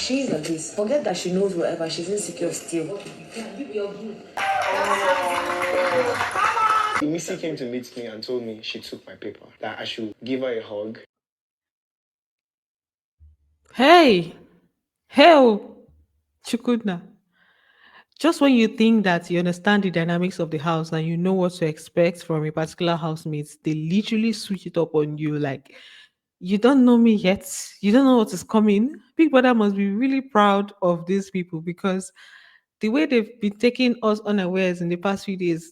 she's like this. Forget that she knows whatever. She's insecure still. Missy came to meet me and told me she took my paper, that I should give her a hug. Hey, hell, Chukudna. Just when you think that you understand the dynamics of the house and you know what to expect from a particular housemate, they literally switch it up on you. Like, you don't know me yet. You don't know what is coming. Big Brother must be really proud of these people because the way they've been taking us unawares in the past few days,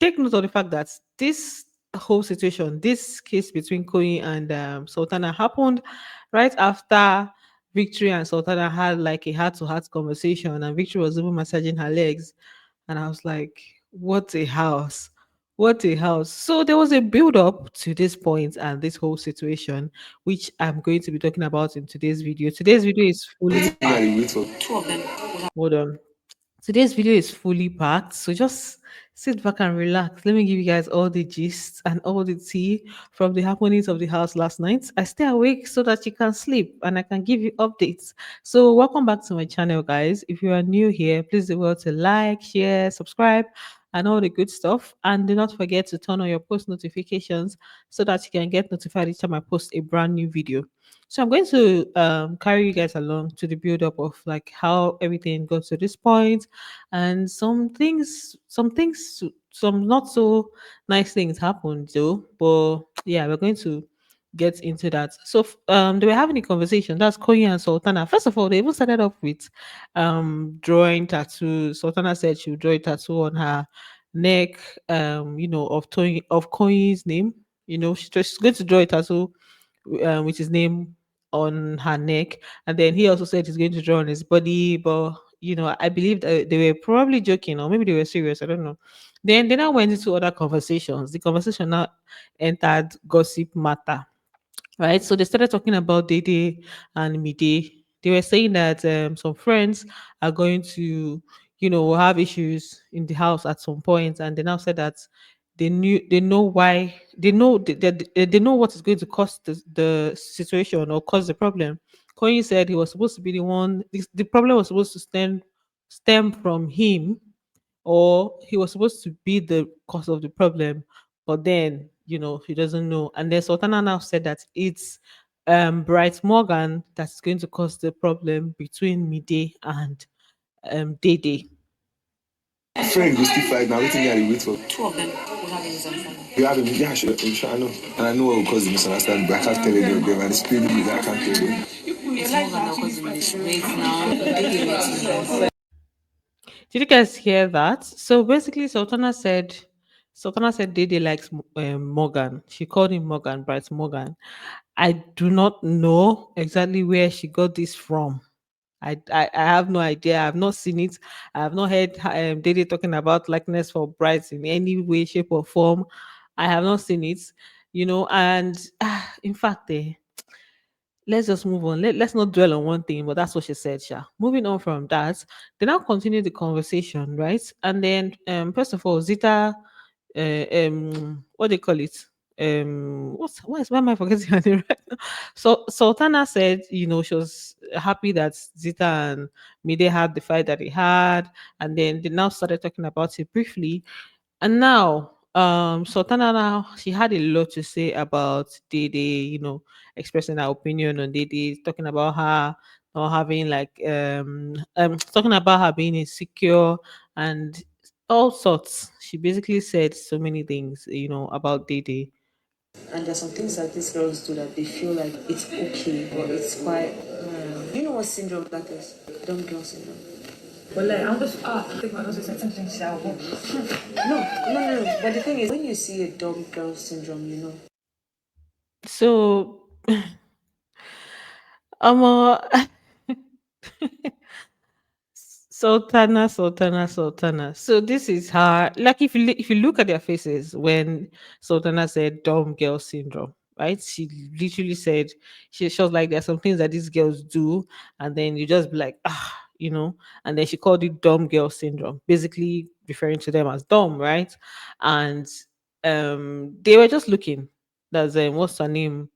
take note of the fact that this whole situation, this case between Koi and Sultana happened right after Victory and Sultana had like a heart to heart conversation, and Victory was even massaging her legs. And I was like, what a house! What a house. So there was a build up to this point and this whole situation, which I'm going to be talking about in today's video. Today's video is fully hold on. Today's video is fully packed, so just sit back and relax. Let me give you guys all the gist and all the tea from the happenings of the house last night. I stay awake so that you can sleep and I can give you updates. So, welcome back to my channel, guys. If you are new here, please do well to like, share, subscribe, and all the good stuff. And do not forget to turn on your post notifications so that you can get notified each time I post a brand new video. So I'm going to carry you guys along to the build up of like how everything got to this point, and some not so nice things happened though. But yeah, we're going to get into that. So they were having a conversation. That's Koyi and Sultana. First of all, they even started off with drawing tattoos. Sultana said she would draw a tattoo on her neck, of Koyi's name. She's going to draw a tattoo with his name on her neck, and then he also said he's going to draw on his body. But I believe that they were probably joking, or maybe they were serious. I don't know. Then they now went into other conversations. The conversation now entered gossip matter, right? So they started talking about Dede and Mide. They were saying that some friends are going to, have issues in the house at some point, and they now said that they know why, they know what is going to cause the situation or cause the problem. Koyin said he was supposed to be the one. The problem was supposed to stem from him, or he was supposed to be the cause of the problem, but then he doesn't know. And then Sultana now said that it's Bright Morgan that's going to cause the problem between Mide and Dede. Friend, we still fight now. Waiting here, wait for. Two of them will have a misunderstanding. You have a yeah, sure, I'm sure I know. And I know what will cause the misunderstanding, but I can't tell any of them. And it's paining me that I can't tell them. It's more than because the now. Did you guys hear that? So basically, Sultana said Dede likes Morgan. She called him Morgan, Bright Morgan. I do not know exactly where she got this from. I have no idea. I have not seen it. I have not heard Dede talking about likeness for brides in any way, shape, or form. I have not seen it, and in fact, let's just move on. Let's not dwell on one thing, but that's what she said, Sha. Moving on from that, they now continue the conversation, right? And then, first of all, Zita, what they call it? Why am I forgetting her name right now? So Sultana said, she was happy that Zita and Mide had the fight that they had, and then they now started talking about it briefly. And now, Sultana now she had a lot to say about Dede, expressing her opinion on Dede, talking about her not having like talking about her being insecure and all sorts. She basically said so many things, about Dede. And there's some things that these girls do that they feel like it's okay, but it's quite. You know what syndrome that is? Dumb girl syndrome. Well, like, I'm just I think I was just something shower. No. But the thing is, when you see a dumb girl syndrome. So, um, Sultana. So this is her. Like if you look at their faces when Sultana said "dumb girl syndrome," right? She literally said she was like, "There are some things that these girls do," and then you just be like, And then she called it "dumb girl syndrome," basically referring to them as dumb, right? And they were just looking. That's what's her name?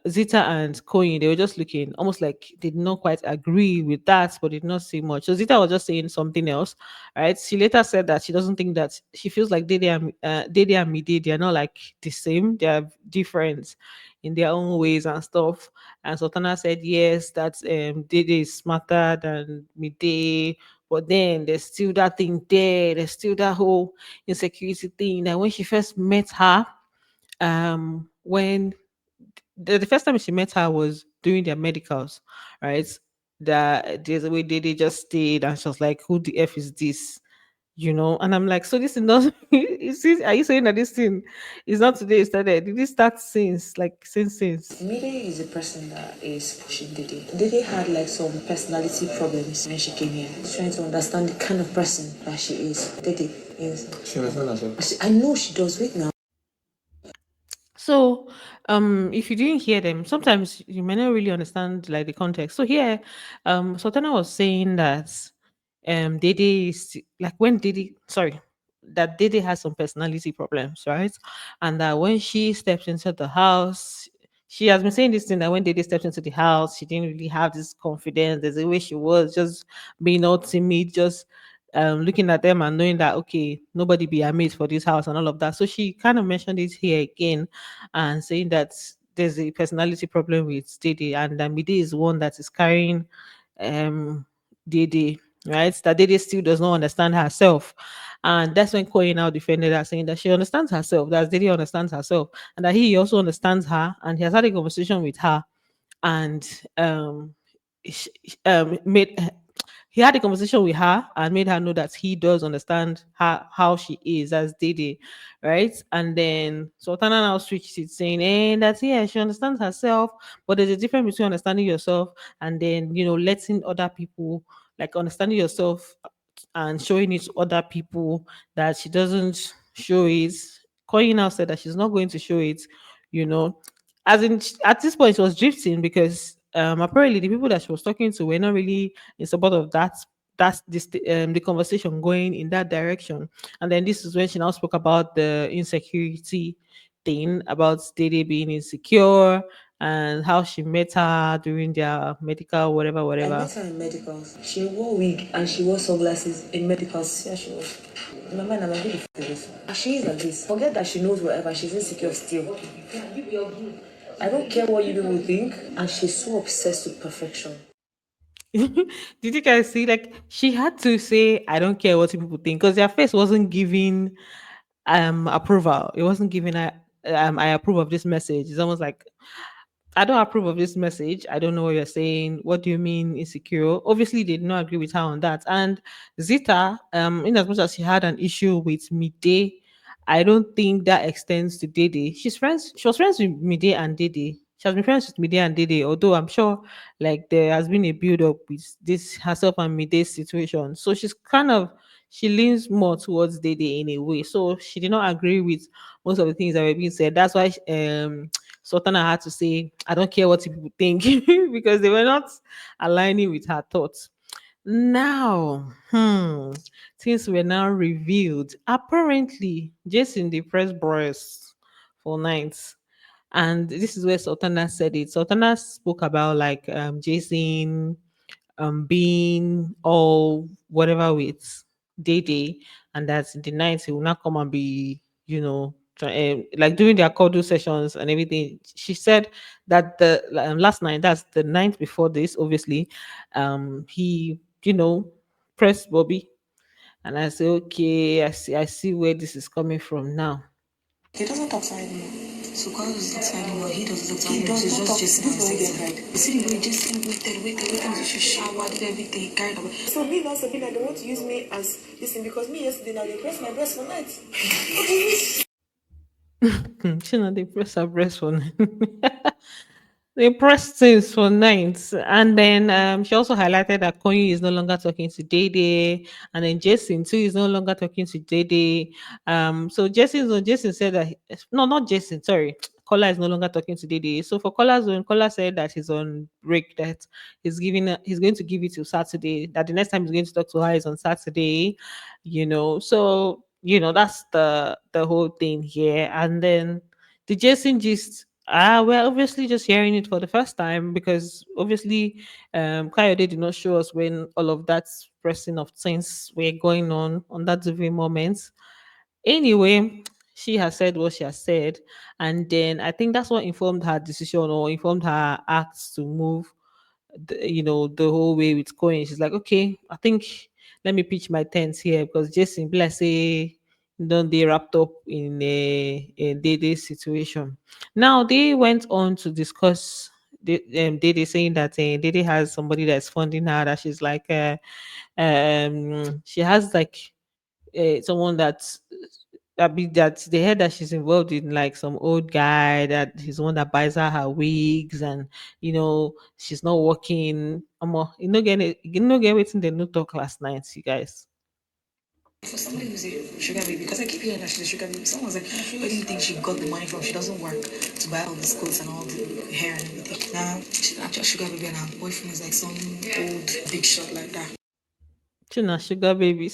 Zita and Koyin, they were just looking almost like they did not quite agree with that, but did not say much. So Zita was just saying something else, right? She later said that she doesn't think that she feels like Dede and Mide, they are not like the same, they are different in their own ways and stuff. And Sultana said yes, that Dede is smarter than Mide, but then there's still that thing there, there's still that whole insecurity thing. That when she first met her, when the first time she met her was during their medicals, right? That there's a way they just stayed and she was like, who the F is this? And I'm like, so this is not are you saying that this thing is not today it started? Did it start since? Mide is a person that is pushing Dede. Dede had like some personality problems when she came here. She's trying to understand the kind of person that she is. Dede is. She understand herself. I know she does. Wait now. So, if you didn't hear them, sometimes you may not really understand like the context. So here, Sultana was saying that, Dede is like when Dede, sorry, that Dede has some personality problems, right? And that when she steps into the house, she has been saying this thing that when Dede steps into the house, she didn't really have this confidence. There's a way she was just being all timid, just looking at them and knowing that okay, nobody be a mate for this house and all of that. So she kind of mentioned it here again and saying that there's a personality problem with Dede, and that Mide is one that is carrying um Dede, right? That Dede still does not understand herself. And that's when Koi now defended her, saying that she understands herself, that Dede understands herself, and that he also understands her, and he has had a conversation with her, and made he had a conversation with her and made her know that he does understand her how she is as Dede, right? And then Sultana now switched it, saying, that yeah, she understands herself, but there's a difference between understanding yourself and then letting other people, like, understanding yourself and showing it to other people, that she doesn't show it. Koyi now said that she's not going to show it, you know. As in, at this point, she was drifting because apparently the people that she was talking to were not really in support of that. That's this the conversation going in that direction. And then this is when she now spoke about the insecurity thing, about Dede being insecure and how she met her during their medical whatever I whatever. met her in medicals. She wore wig and she wore sunglasses in medicals. Yeah, she was. In my mind, I'm like, who the f is this? And she is like this. Forget that she knows whatever. She's insecure still. I don't care what you people think. And she's so obsessed with perfection. Did you guys see? Like, she had to say, "I don't care what people think," because their face wasn't giving approval. It wasn't giving I approve of this message. It's almost like, I don't approve of this message. I don't know what you're saying. What do you mean insecure? Obviously, they did not agree with her on that. And Zita, in as much as she had an issue with Mide, I don't think that extends to Dede. She was friends with Mide and Dede. She has been friends with Mide and Dede, although I'm sure like there has been a build up with this herself and Mide's situation. So she leans more towards Dede in a way. So she did not agree with most of the things that were being said. That's why Sultana had to say, I don't care what people think because they were not aligning with her thoughts. Now, things were now revealed. Apparently, Jason depressed Boris for nights. And this is where Sultana said it. Sultana spoke about like Jason being all whatever with Day, and that the night he will not come and be, like during their cuddle sessions and everything. She said that the last night, that's the night before this, obviously, he, pressed Bobby, and I say, okay, I see where this is coming from now. He doesn't talk to her anymore. So Carlos doesn't talk to her anymore. He doesn't talk to her anymore. He does not talk. This is why they cried. You see the way Jason waited, she showered, did everything, he carried away. So me now, Sabina, they want to use me as this thing because me yesterday now they press my breast for night. She not they press her breast for they pressed things for nights. And then she also highlighted that Konyi is no longer talking to Dede. And then Jason too is no longer talking to Dede. So Jason said that no, not Jason, sorry. Kola is no longer talking to Dede. So for Kola's own, Kola said that he's on break, that he's going to give it till Saturday, that the next time he's going to talk to her is on Saturday, So that's the whole thing here. And then the Jason gist, We're obviously just hearing it for the first time because obviously Kayode did not show us when all of that pressing of things were going on that very moment. Anyway, she has said what she has said, and then I think that's what informed her decision or informed her acts to move the whole way with Coin. She's like, okay, I think let me pitch my tents here because Jason, let's say, don't they wrapped up in a Dede situation. Now they went on to discuss. Dede saying that Dede has somebody that's funding her. That she's like, she has like someone that's that they heard that she's involved in like some old guy that he's the one that buys her wigs and she's not working. You know get waiting the no talk last night, you guys. For somebody who's a sugar baby, because I keep hearing that she's a sugar baby. Someone's like, where do you think she got the money from? She doesn't work to buy all these clothes and all the hair and everything. Now, she's not actually a sugar baby and her boyfriend is like some old big shot like that. China sugar baby.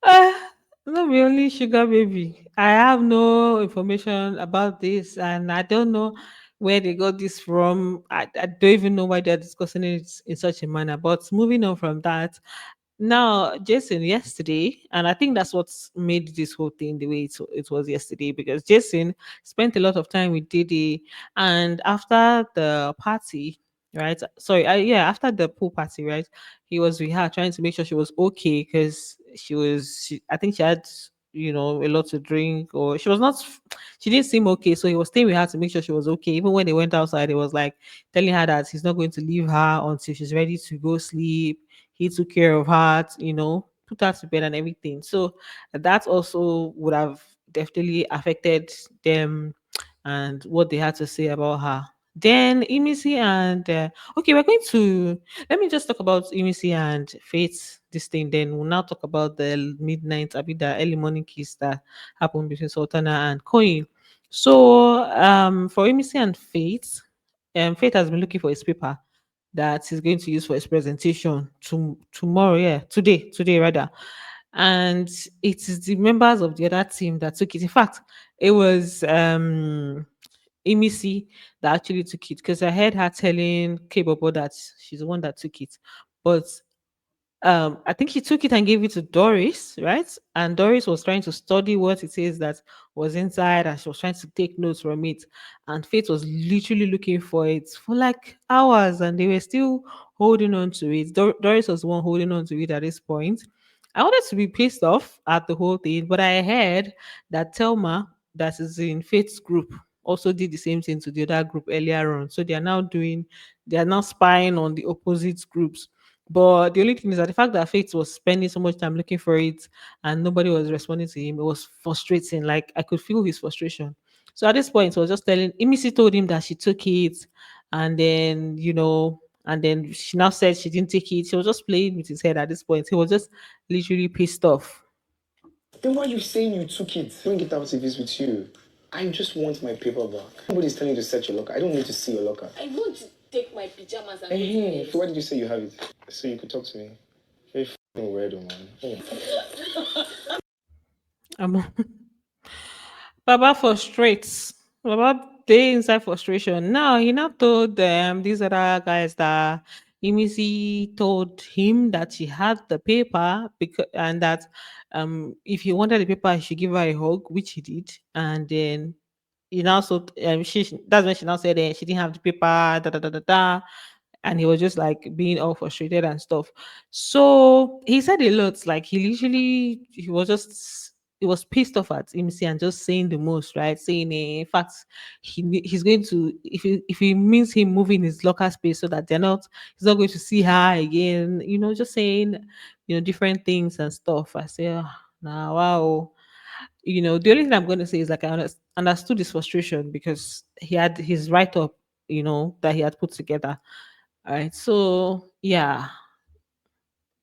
Ah, not be only sugar baby. I have no information about this, and I don't know where they got this from. I don't even know why they're discussing it in such a manner. But moving on from that, now Jason yesterday, and I think that's what's made this whole thing the way it was yesterday because Jason spent a lot of time with Didi, and after the party. Right, sorry, yeah, after the pool party, right, he was with her trying to make sure she was okay because I think she had a lot to drink or she was not she didn't seem okay, so he was staying with her to make sure she was okay. Even when they went outside, he was like telling her that he's not going to leave her until she's ready to go sleep. He took care of her, put her to bed and everything. So that also would have definitely affected them and what they had to say about her. Then Imisi and okay, we're going to let me just talk about Imisi and Faith. This thing, then we'll now talk about the midnight, I mean the early morning kiss that happened between Sultana and Coin. So, for Imisi and Faith, Faith has been looking for his paper that he's going to use for his presentation tomorrow. Yeah, today rather. And it is the members of the other team that took it. In fact, it was Emisi that actually took it because I heard her telling K-Bobo that she's the one that took it. But I think she took it and gave it to Doris, right? And Doris was trying to study what it is that was inside, and she was trying to take notes from it. And Faith was literally looking for it for like hours, and they were still holding on to it. Doris was the one holding on to it at this point. I wanted to be pissed off at the whole thing, but I heard that Telma, that is in Faith's group, also did the same thing to the other group earlier on. So they are now spying on the opposite groups, but the only thing is that the fact that Faith was spending so much time looking for it and nobody was responding to him, it was frustrating. Like I could feel his frustration. So at this point, he was just telling Imisi told him that she took it, and then and then she now said she didn't take it. She was just playing with his head at this point. He was just literally pissed off. Then why are you saying you took it? Bring it out if it's with you. I just want my paper back. Nobody's telling you to search your locker. I don't need to see your locker. I want to take my pajamas and Hey, so why did you say you have it? So you could talk to me. Very f***ing weirdo, man. Um, Baba frustrates. Baba they inside frustration. Now he now told them these other guys that Imisi told him that she had the paper because and that if he wanted the paper he should give her a hug, which he did. And then he now so that's when she now said she didn't have the paper, da da da da da. And he was just like being all frustrated and stuff. So he said a lot. Like he was pissed off at MC and just saying the most, right? Saying, in fact, he's going to if he means him moving his locker space so that he's not going to see her again. Just saying, different things and stuff. I say, oh, nah, wow. The only thing I'm going to say is like I understood his frustration because he had his write up, that he had put together. All right, so yeah.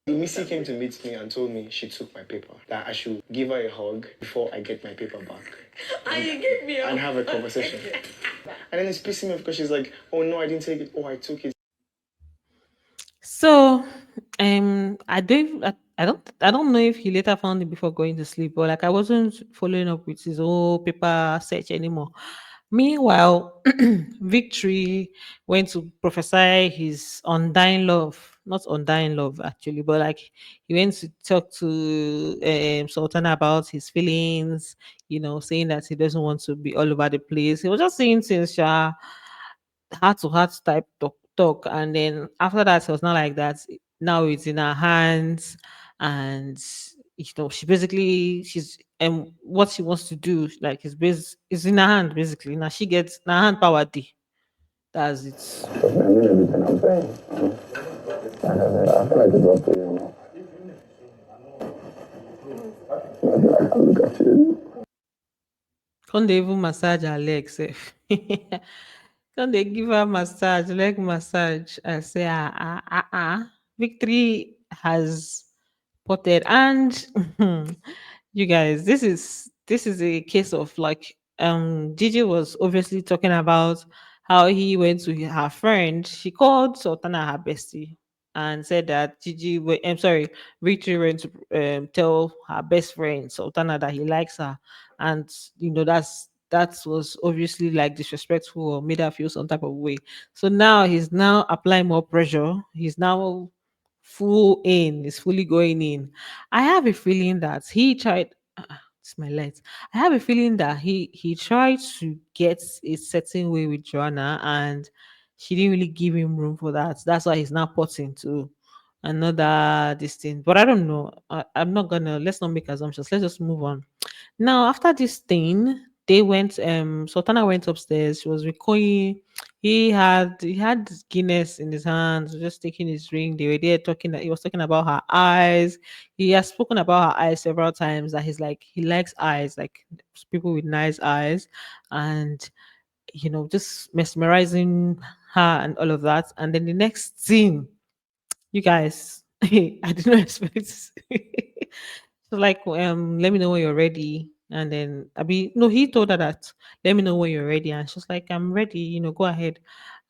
Missy came to meet me and told me she took my paper. That I should give her a hug before I get my paper back. And you give me and have a conversation. And then it's pissing me off because she's like, oh no, I didn't take it. Oh, I took it. So, I I don't know if he later found it before going to sleep, but like I wasn't following up with his whole paper search anymore. Meanwhile, Victory went to prophesy his undying love, not undying love actually, but like he went to talk to Sultana about his feelings, saying that he doesn't want to be all over the place. He was just saying things, heart to heart type talk. And then after that, it was not like that. Now it's in her hands, and she basically she's and what she wants to do, like is in her hand basically. Now she gets her hand power D. That's it. I mean everything I'm saying. I feel like it's up to you. I feel like I look at you. Can't they even massage her legs? Sef? Can't they give her massage, leg massage? I say, Victory has potted, and you guys, this is a case of like Gigi was obviously talking about how he went to her friend. She called Sultana her bestie and said that I'm sorry, Victory went to tell her best friend Sultana that he likes her, and that was obviously like disrespectful or made her feel some type of way. So now he's now applying more pressure. He's now he's fully going in. I have a feeling that he tried. It's my light. I have a feeling that he tried to get a certain way with Joanna, and she didn't really give him room for that. That's why he's now potting to another this thing. But I don't know. I'm not gonna. Let's not make assumptions. Let's just move on. Now, after this thing, they went. Sultana went upstairs. She was with Koyi. He had Guinness in his hands, just taking his drink. They were there talking. He was talking about her eyes. He has spoken about her eyes several times. That he likes eyes, like people with nice eyes, and just mesmerizing her and all of that. And then the next scene, you guys, I didn't expect. So like, let me know when you're ready. And then no, he told her that, let me know when you're ready. And she's like, I'm ready, go ahead.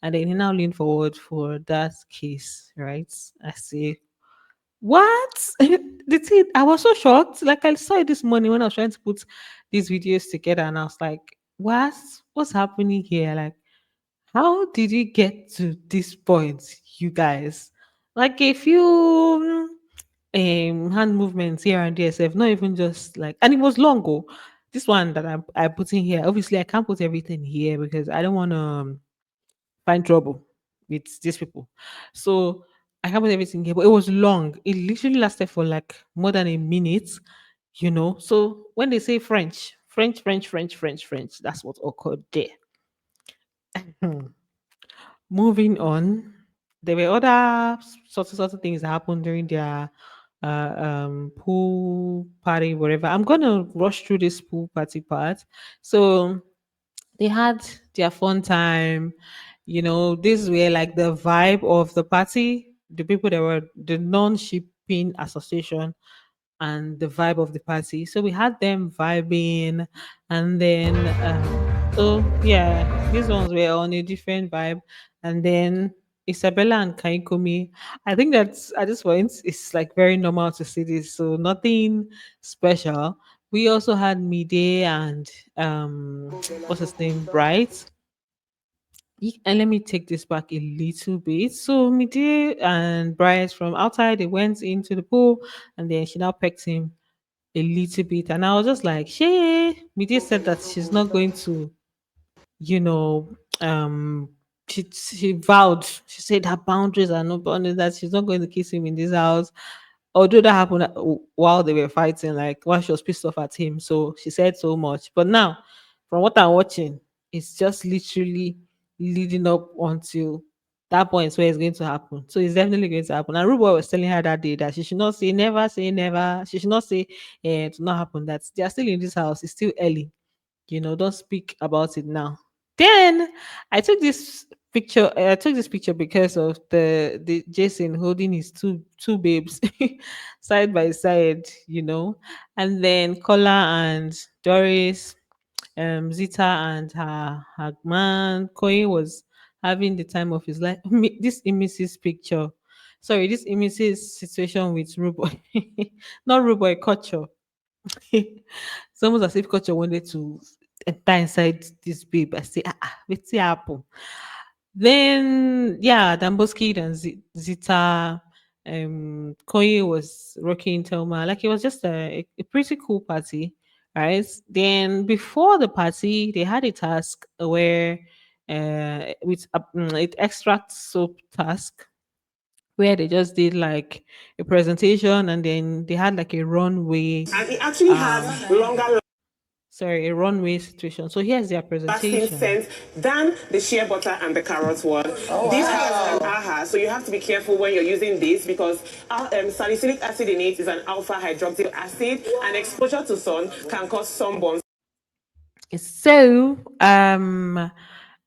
And then he now leaned forward for that kiss, right? I say, what? The thing, I was so shocked. Like I saw it this morning when I was trying to put these videos together, and I was like, what's happening here? Like, how did you get to this point, you guys? Like a few hand movements here and there, sef, not even just like, and it was long ago. This one that I put in here, obviously I can't put everything here because I don't want to find trouble with these people. So I can't put everything here, but it was long. It literally lasted for like more than a minute, So when they say French, French, French, French, French, French, that's what occurred there. Moving on, there were other sorts of things that happened during their pool party, whatever. I'm gonna rush through this pool party part. So they had their fun time. This were like the vibe of the party. The people that were the non-shipping association and the vibe of the party. So we had them vibing, and then so yeah, these ones were on a different vibe. And then Isabella and Kaikumi, I think that's at this point it's like very normal to see this, so nothing special. We also had Mide and what's his name, Bright. And let me take this back a little bit. So Mide and Bright from outside, they went into the pool, and then she now pecked him a little bit. And I was just like, she Mide said that she's not going to, you know, um she vowed, she said her boundaries are no boundaries, that she's not going to kiss him in this house. Although that happened while they were fighting, like while she was pissed off at him. So she said so much. But now, from what I'm watching, it's just literally leading up until that point where it's going to happen. So it's definitely going to happen. And Rubo was telling her that day that she should not say never. She should not say to not happen. That they are still in this house. It's still early. Don't speak about it now. Then I took this picture. I took this picture because of the Jason holding his two babes side by side, and then Kola and Doris, Zita and her man Koyin was having the time of his life. This Mrs. picture. Sorry, this Imi's situation with Rude Boy, not Rude Boy, culture. It's almost as if culture wanted to enter inside this babe. I say, what's happen? Then yeah, Damboski and Zita, Koye was rocking Telma. Like it was just a pretty cool party, right? Then before the party, they had a task where with it extract soap task where they just did like a presentation and then they had like a runway And it actually has longer a runway situation. So here's their lasting presentation. scent than the shea butter and the carrot one. This has an AHA, so you have to be careful when you're using this because salicylic acid in it is an alpha hydroxyl acid, and exposure to sun can cause sunburns. So,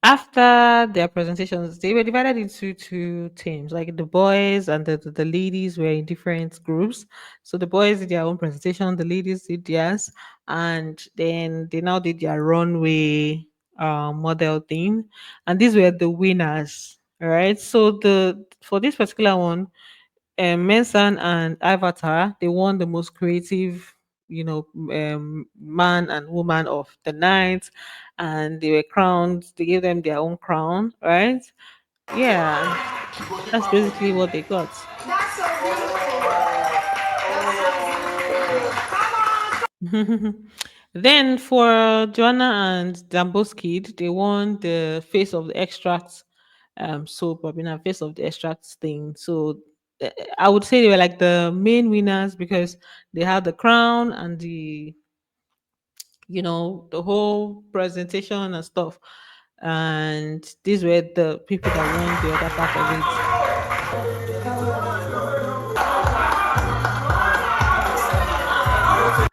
after their presentations, they were divided into two teams. Like the boys and the ladies were in different groups. So the boys did their own presentation, the ladies did theirs, and then they now did their runway model thing. And these were the winners. All right. So the for this particular one, Mensan and Avatar, they won the most creative, man and woman of the night, and they were crowned. They gave them their own crown, right? Yeah, that's basically what they got. Then for Joanna and Damboskid, they won the face of the extract soap, I mean, face of the extract thing. So I would say they were like the main winners because they had the crown and the whole presentation and stuff. And these were the people that won the other part of it.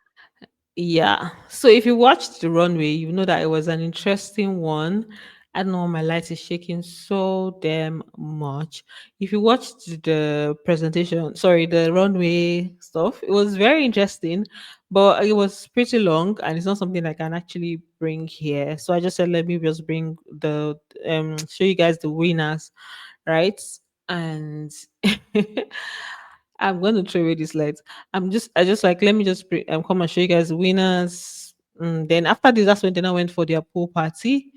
Yeah. So if you watched the runway, you know that it was an interesting one. I don't know why my light is shaking so damn much. If you watched the presentation, sorry, the runway stuff, it was very interesting, but it was pretty long and it's not something I can actually bring here. So I just said let me just bring the show you guys the winners, right? And I'm going to throw away this light. I just like let me just come and show you guys the winners. Then after this, that's when they now went for their pool party.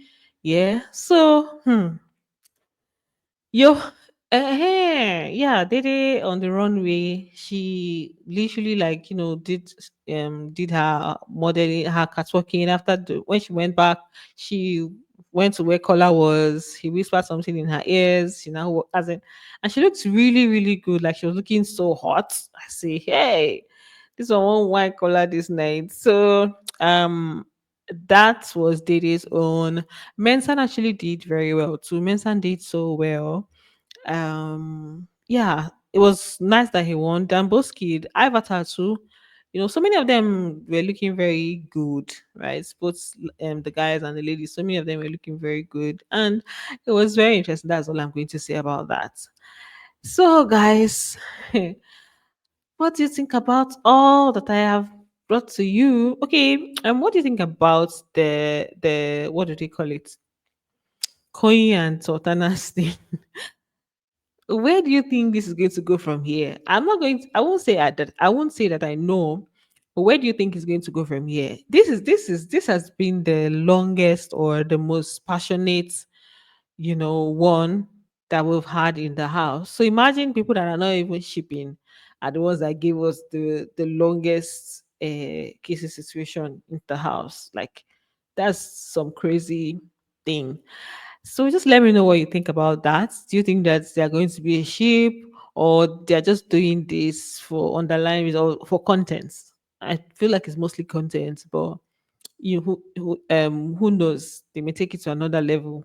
Yeah. So yo, yeah, Dede on the runway. She literally like did her modeling, her catwalking. After when she went back, she went to where Collar was. He whispered something in her ears. As in, and she looked really really good. Like she was looking so hot. I say, hey, this one white collar this night. So that was Dede's own. Mensan actually did very well too. Mensan did so well. Yeah, it was nice that he won. Damboski, Avatar too. So many of them were looking very good, right? Both the guys and the ladies, so many of them were looking very good, and it was very interesting. That's all I'm going to say about that. So, guys, what do you think about all that I have brought to you? Okay, what do you think about the what do they call it? Coin and Sultana's thing. Where do you think this is going to go from here? I won't say that I won't say that I know, but where do you think it's going to go from here? This has been the longest or the most passionate, one that we've had in the house. So imagine people that are not even shipping are the ones that gave us the longest kissing situation in the house. Like that's some crazy thing. So just let me know what you think about that. Do you think that they're going to be a ship or they're just doing this for underlying result for content? I feel like it's mostly content, but who knows? They may take it to another level.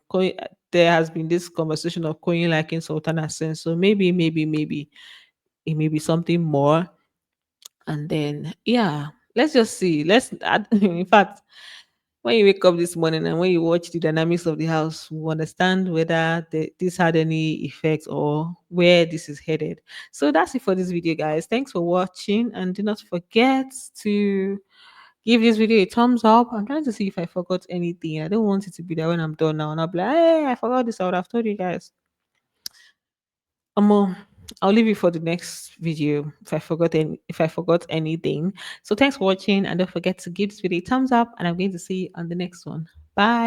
There has been this conversation of coin liking Sultana sense. So maybe it may be something more. And then yeah, let's just see. In fact, when you wake up this morning and when you watch the dynamics of the house, you understand whether this had any effect or where this is headed. So that's it for this video, guys. Thanks for watching, and do not forget to give this video a thumbs up. I'm trying to see if I forgot anything. I don't want it to be there when I'm done now, and I'll be like, hey, I forgot this. I would have told you guys. I'll leave you for the next video if I forgot anything. So thanks for watching, and don't forget to give this video a thumbs up, and I'm going to see you on the next one. Bye.